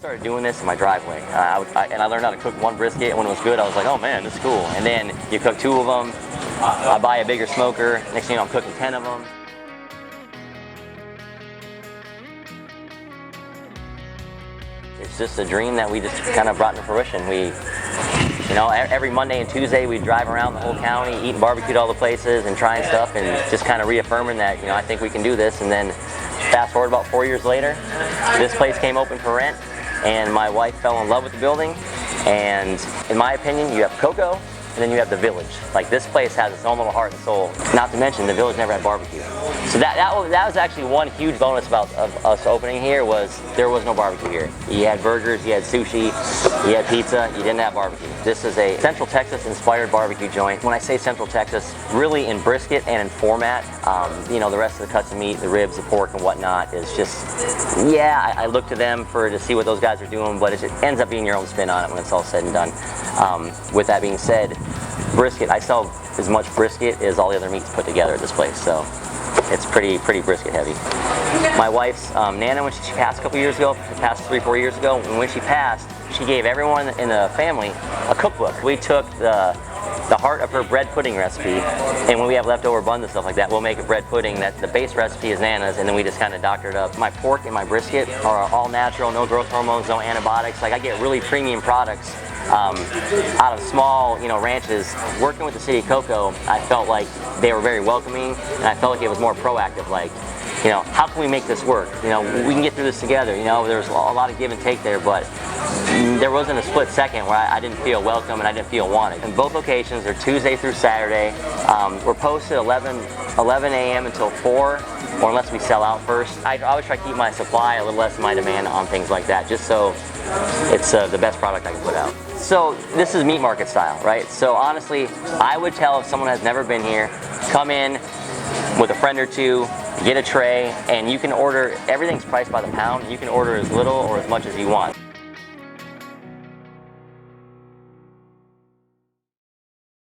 started doing this in my driveway, and I learned how to cook one brisket, and when it was good, I was like, oh man, this is cool. And then you cook 2 of them, I buy a bigger smoker, next thing you know, I'm cooking 10 of them. It's just a dream that we just kind of brought to fruition. You know, every Monday and Tuesday we drive around the whole county, eating barbecue at all the places and trying stuff, and just kind of reaffirming that, you know, I think we can do this. And then fast forward about 4 years later, this place came open for rent, and my wife fell in love with the building. And in my opinion, you have Coco, and then you have the Village. Like, this place has its own little heart and soul. Not to mention, the Village never had barbecue. So that was actually one huge bonus about us opening here, was there was no barbecue here. You had burgers, you had sushi, you had pizza, you didn't have barbecue. This is a Central Texas inspired barbecue joint. When I say Central Texas, really in brisket and in format, you know, the rest of the cuts of meat, the ribs, the pork and whatnot is just, yeah, I look to them to see what those guys are doing, but it ends up being your own spin on it when it's all said and done. With that being said, brisket, I sell as much brisket as all the other meats put together at this place, so it's pretty brisket heavy. My wife's Nana, when she passed a couple years ago, passed 3-4 years ago, and when she passed, she gave everyone in the family a cookbook. We took the heart of her bread pudding recipe, and when we have leftover buns and stuff like that, we'll make a bread pudding that the base recipe is Nana's, and then we just kind of doctor it up. My pork and my brisket are all natural, no growth hormones, no antibiotics. Like, I get really premium products out of small, you know, ranches. Working with the city of Coco, I felt like they were very welcoming, and I felt like it was more proactive. Like, you know, how can we make this work? You know, we can get through this together. You know, there's a lot of give and take there, but there wasn't a split second where I didn't feel welcome and I didn't feel wanted. And both locations are Tuesday through Saturday. We're posted 11 a.m. until 4, or unless we sell out first. I always try to keep my supply a little less than my demand on things like that, just so it's the best product I can put out. So this is meat market style, right? So honestly, I would tell if someone has never been here, come in with a friend or two, get a tray, and you can order, everything's priced by the pound. You can order as little or as much as you want.